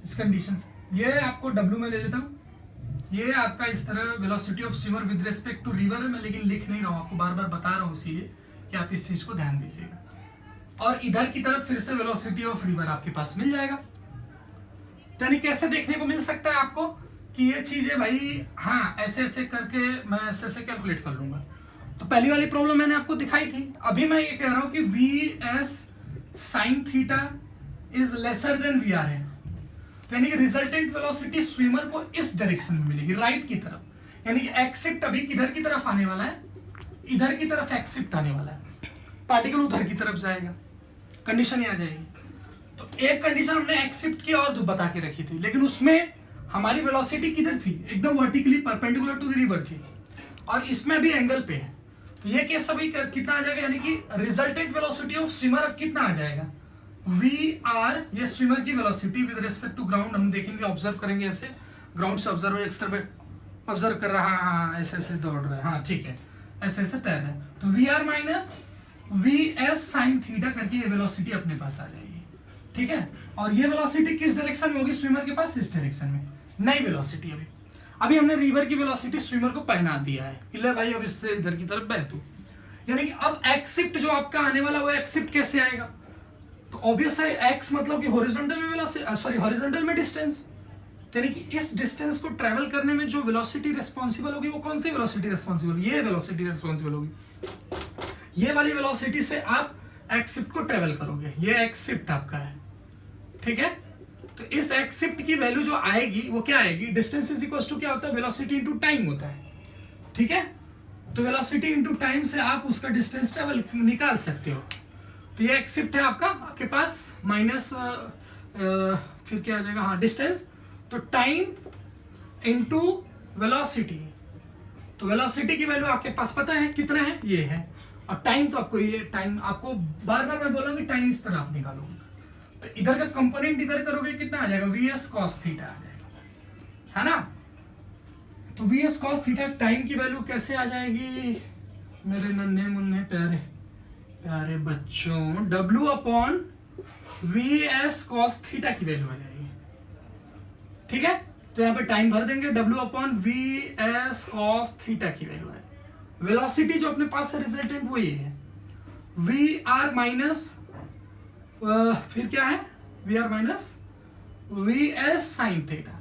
इस कंडीशन से ये आपको W में ले लेता हूं, ये आपका इस तरह velocity of swimmer with respect to river है, मैं लेकिन लिख नहीं रहा हूं, आपको बार बार बता रहा हूं इसीलिए कि आप इस चीज को ध्यान दीजिएगा। और इधर की तरफ फिर से वेलोसिटी ऑफ रिवर आपके पास मिल जाएगा। तो यानी कैसे देखने को मिल सकता है आपको कि ये चीज है भाई, हाँ ऐसे ऐसे करके मैं ऐसे ऐसे कैलकुलेट कर लूंगा। तो पहली वाली प्रॉब्लम मैंने आपको दिखाई थी। अभी मैं ये कह रहा हूं कि VS sin theta is lesser then VR है, तो यानी कि रिजल्टेंट वेलोसिटी स्विमर को इस डायरेक्शन में मिलेगी, राइट की तरफ। यानी कि एक्सिप्ट अभी किधर की तरफ आने वाला है, इधर की तरफ एक्सिप्ट आने वाला है, पार्टिकल उधर की तरफ जाएगा, कंडीशन ये आ जाएगी। तो एक कंडीशन हमने एक्सिप्ट की और बता के रखी थी, लेकिन उसमें हमारी वेलोसिटी किधर थी, एकदम vertically perpendicular to the river थी, और इसमें भी एंगल पे है। तो ये केस अभी कितना आ जाएगा, यानी कि रिजल्टेंट वेलोसिटी ऑफ स्विमर अब कितना आ जाएगा, VR, ये स्विमर की velocity with respect to ground हम देखेंगे, ऑब्जर्व करेंगे ऐसे, ग्राउंड से ऑब्जर्व इस तरह ऑब्जर्व कर रहा है, हाँ ऐसे ऐसे दौड़ रहा है, हाँ ठीक है, ऐसे ऐसे तैर रहा है, तो VR minus VS sin theta करके ये वेलोसिटी अपने पास आ जाएगी, ठीक है। और ये वेलोसिटी किस डायरेक्शन में होगी स्विमर के पास, इस डायरेक्शन में, नई वेलोसिटी। अभी हमने रिवर की वेलोसिटी स्विमर को पहना दिया है कि ले भाई अब इससे इधर की तरफ बह तू, यानी कि अब एक्सिप्ट जो आपका आने वाला वो एक्सिप्ट कैसे आएगा, तो ऑब्वियस है एक्स मतलब कि हॉरिजॉन्टल में वेलोसिटी, सॉरी हॉरिजॉन्टल में डिस्टेंस, यानी कि इस डिस्टेंस को ट्रेवल करने में जो वेलोसिटी रिस्पॉन्सिबल होगी वो कौन सी वेलोसिटी रिस्पॉन्सिबल होगी, ये वेलोसिटी रिस्पॉन्सिबल होगी। ये वाली वेलोसिटी से आप एक्सिप्ट को ट्रेवल करोगे, ये एक्सिप्ट आपका है, ठीक है। तो इस एक्सिप्ट की वैल्यू जो आएगी वो क्या आएगी, डिस्टेंस इज इक्वल टू क्या होता है, वेलोसिटी इनटू टाइम होता है, ठीक है। तो वेलोसिटी इनटू टाइम से आप उसका डिस्टेंस ट्रेवल निकाल सकते हो। तो ये एक्सिप्ट है आपके पास माइनस फिर क्या आ जाएगा, हाँ डिस्टेंस, तो टाइम इनटू वेलोसिटी। तो वेलोसिटी की वैल्यू आपके पास पता है कितना है, ये है, और टाइम तो आपको ये टाइम आपको बार बार मैं बोलूँगी टाइम इस तरह आप निकालोगे, तो इधर का कंपोनेंट इधर करोगे कितना आ जाएगा, वीएस कॉस थीटा आ जाएगा, है ना। तो वीएस कॉस थीटा टाइम की वैल्यू कैसे आ जाएगी मेरे नन्हे मुन्ने प्यारे प्यारे बच्चों, W upon we S cos theta की वैल्यू आ जाएगी, ठीक है। तो यहाँ पे टाइम भर देंगे, W upon we S cos theta की वैल्यू है। वेलोसिटी जो अपने पास है रिजल्टेंट वो ये है, वी आर माइनस फिर क्या है, V R minus V S sine theta.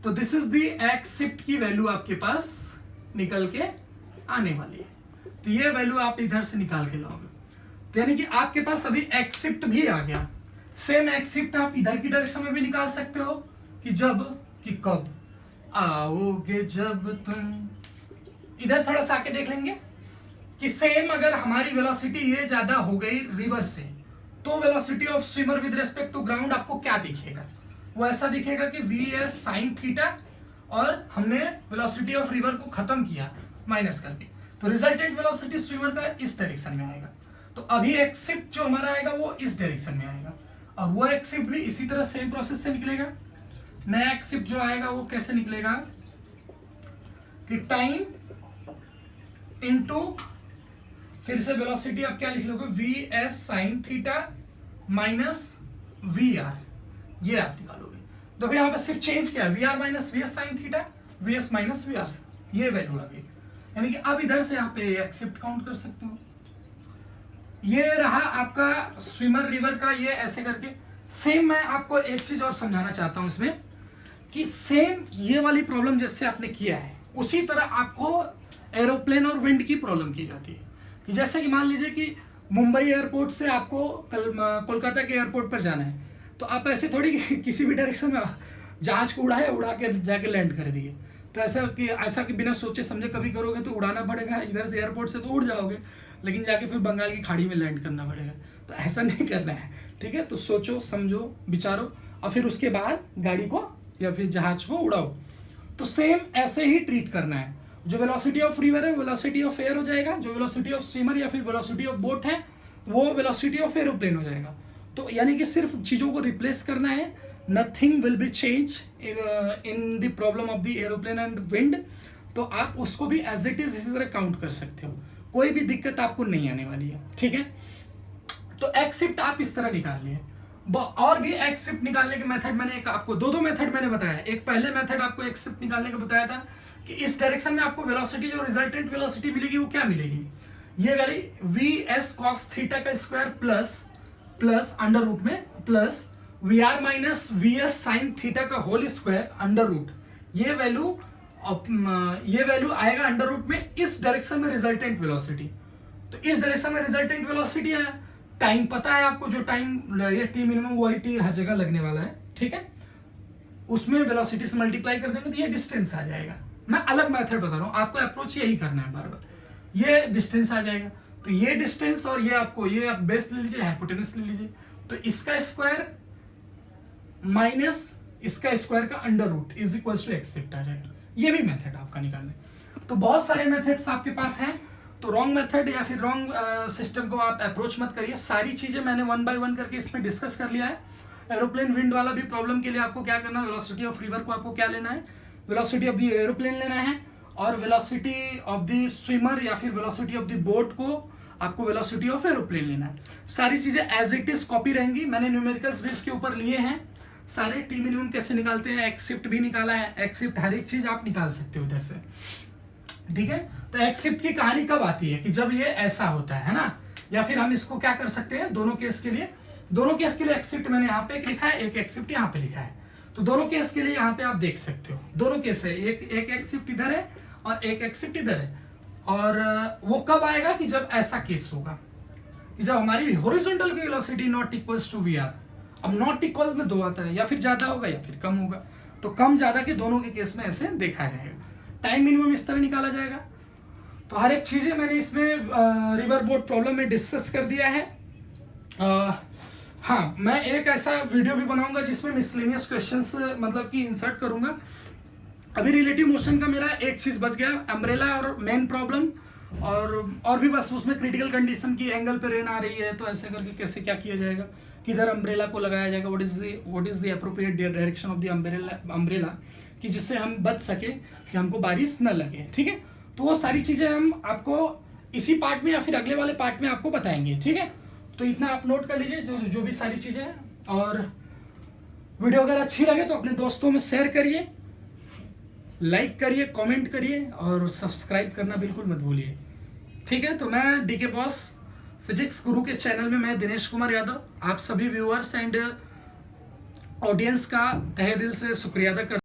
तो दिस इज दी एक्सिप्ट की वैल्यू आपके पास निकल के आने वाली है, तो ये वैल्यू आप इधर से निकाल के लाओगे, तो यानी कि आपके पास अभी एक्सिप्ट भी आ गया। सेम एक्सिप्ट आप इधर की डायरेक्शन में भी निकाल सकते हो कि जब कि कब आओगे जब तुम, इधर थोड़ा सा आके देख लेंगे कि सेम अगर हमारी वेलोसिटी ये ज्यादा हो गई रिवर से, तो velocity of swimmer with respect to ground आपको क्या दिखेगा, वो ऐसा दिखेगा कि वी एस साइन थीटा, और हमने वेलोसिटी ऑफ रिवर को खत्म किया माइनस करके, तो रिजल्टेंट वेलोसिटी स्विमर का इस डायरेक्शन में आएगा। तो अभी एक्सिप्ट जो हमारा आएगा वो इस डायरेक्शन में आएगा, और वो एक्सिप्ट भी इसी तरह सेम प्रोसेस से निकलेगा। नया एक्सिप्ट जो आएगा वो कैसे निकलेगा कि टाइम इनटू फिर से वेलोसिटी आप क्या लिख लोगे, V S sine theta minus V R, ये आप निकालोगे। देखो यहाँ पे सिर्फ चेंज क्या है, V R minus V S sine theta, V S minus V R, ये वैल्यू आ गई। यानी कि अब इधर से यहाँ पे एक्सिप्ट काउंट कर सकते हो। ये रहा आपका स्विमर रिवर का, ये ऐसे करके। सेम मैं आपको एक चीज और समझाना चाहता हूं इसमें कि सेम ये वाली प्रॉब्लम जैसे आपने किया है उसी तरह आपको एरोप्लेन और विंड की प्रॉब्लम की जाती है। कि जैसे कि मान लीजिए कि मुंबई एयरपोर्ट से आपको कोलकाता के एयरपोर्ट पर जाना है, तो आप ऐसे थोड़ी किसी भी डायरेक्शन में जहाज को उड़ा के जाके लैंड कर दिए, तो ऐसा कि बिना सोचे समझे कभी करोगे तो उड़ाना पड़ेगा, इधर से एयरपोर्ट से तो उड़ जाओगे लेकिन जाके फिर बंगाल की खाड़ी में लैंड करना पड़ेगा, तो ऐसा नहीं करना है, ठीक है। तो सोचो समझो विचारो और फिर उसके बाद गाड़ी को या फिर जहाज को उड़ाओ। तो सेम ऐसे ही ट्रीट करना है, जो वेलोसिटी ऑफ रिवर है वेलोसिटी ऑफ एयर हो जाएगा, जो वेलोसिटी ऑफ स्विमर या फिर वेलोसिटी ऑफ बोट है वो वेलोसिटी ऑफ एरोप्लेन हो जाएगा। तो यानी कि सिर्फ चीजों को रिप्लेस करना है, nothing will be change in the problem of the aeroplane and wind. तो आप उसको भी एज इट इज इसी तरह काउंट कर सकते हो, कोई भी दिक्कत आपको नहीं आने वाली है, ठीक है। तो एक्सिप्ट आप इस तरह निकाल लिए। और भी एक्सिप्ट निकालने के मेथड मैंने आपको दो मेथड मैंने बताया। एक पहले मेथड आपको एक्सिप्ट निकालने का बताया था कि इस डायरेक्शन में आपको वेलोसिटी जो रिजल्टेंट वेलोसिटी मिलेगी वो क्या मिलेगी, ये वाली वी एस कॉस थीटा का स्क्वायर प्लस अंडर रूट में plus V R minus V S sine theta का होल स्क्वायर अंडर रूट, ये वैल्यू आएगा अंडर रूट में इस डायरेक्शन में रिजल्टेंट वेलोसिटी। तो इस डायरेक्शन में रिजल्टेंट वेलोसिटी है, टाइम पता है आपको, जो टाइम ये टी मिनिमम वही टी हर जगह लगने वाला है, ठीक है। उसमें वेलोसिटी से मल्टीप्लाई कर देंगे तो ये डिस्टेंस आ जाएगा। मैं अलग मेथड बता रहा हूं, आपको अप्रोच यही करना है बार बार, ये डिस्टेंस आ जाएगा। तो ये डिस्टेंस और ये आपको ये आप बेस ले लीजिए, हाइपोटेनस ले लीजिए, तो इसका स्क्वायर माइनस इसका स्क्वायर का under root is equal to except आ जाएगा। ये भी मेथड आपका निकालने। तो बहुत सारे मेथड्स आपके पास हैं, तो रॉन्ग मेथड या फिर रॉन्ग सिस्टम को आप अप्रोच मत करिए। सारी चीजें मैंने 1 बाय 1 करके इसमें डिस्कस कर लिया है। एरोप्लेन विंड वाला भी प्रॉब्लम के लिए आपको क्या करना है, वेलोसिटी ऑफ रिवर को आपको क्या लेना है, वेलोसिटी ऑफ द एरोप्लेन लेना है, और वेलोसिटी ऑफ द स्विमर या फिर वेलोसिटी ऑफ द बोट को आपको वेलोसिटी ऑफ एरोप्लेन लेना है। सारी चीजें एज इट इज कॉपी रहेंगी। मैंने न्यूमेरिकल्स भी इसके ऊपर लिए हैं सारे। टी मिनिमम कैसे निकालते हैं, एक्सिप्ट भी निकाला है, एक्सिप्ट हर एक चीज आप निकाल सकते हो इधर से, ठीक है। तो एक्सिप्ट की कहानी कब आती है कि जब ये ऐसा होता है ना, या फिर हम इसको क्या कर सकते हैं, दोनों केस के लिए एक्सिप्ट मैंने यहाँ पे एक लिखा है, एक एक्सिप्ट यहाँ पे लिखा है। तो दोनों केस के लिए यहाँ पे आप देख सकते हो, दोनों केस है, एक एक्सिप्ट इधर है और एक एक्सिप्ट इधर है। और वो कब आएगा कि जब ऐसा केस होगा कि जब हमारी हॉरिजॉन्टल की velocity not equals to V R. अब नॉट इक्वल में दो आता है, या फिर ज्यादा होगा या फिर कम होगा। तो कम ज्यादा के दोनों के केस में ऐसे देखा जाएगा। टाइम मिनिमम इस तरह निकाला जाएगा। तो हर एक चीजें मैंने इसमें रिवर बोट प्रॉब्लम में डिस्कस कर दिया है। हाँ, मैं एक ऐसा वीडियो भी बनाऊंगा जिसमें मिसलेनियस क्वेश्चंस मतलब कि इंसर्ट करूंगा। अभी रिलेटिव मोशन का मेरा एक चीज बच गया, अम्ब्रेला और मेन प्रॉब्लम और भी बस उसमें क्रिटिकल कंडीशन की एंगल पे रेन आ रही है तो ऐसे करके कैसे क्या किया जाएगा, किधर अम्ब्रेला को लगाया जाएगा, what is the appropriate direction of the umbrella कि जिससे हम बच सके कि हमको बारिश न लगे, ठीक है। तो वो सारी चीज़ें हम आपको इसी पार्ट में या फिर अगले वाले पार्ट में आपको बताएंगे, ठीक है। तो इतना आप नोट कर लीजिए जो भी सारी चीज़ें हैं, और वीडियो अगर अच्छी लगे तो अपने दोस्तों में शेयर करिए, लाइक करिए, कमेंट करिए और सब्सक्राइब करना बिल्कुल मत भूलिए, ठीक है। तो मैं डीके बॉस फिजिक्स गुरु के चैनल में मैं दिनेश कुमार यादव आप सभी व्यूअर्स एंड ऑडियंस का तहे दिल से शुक्रिया अदा करता हूं।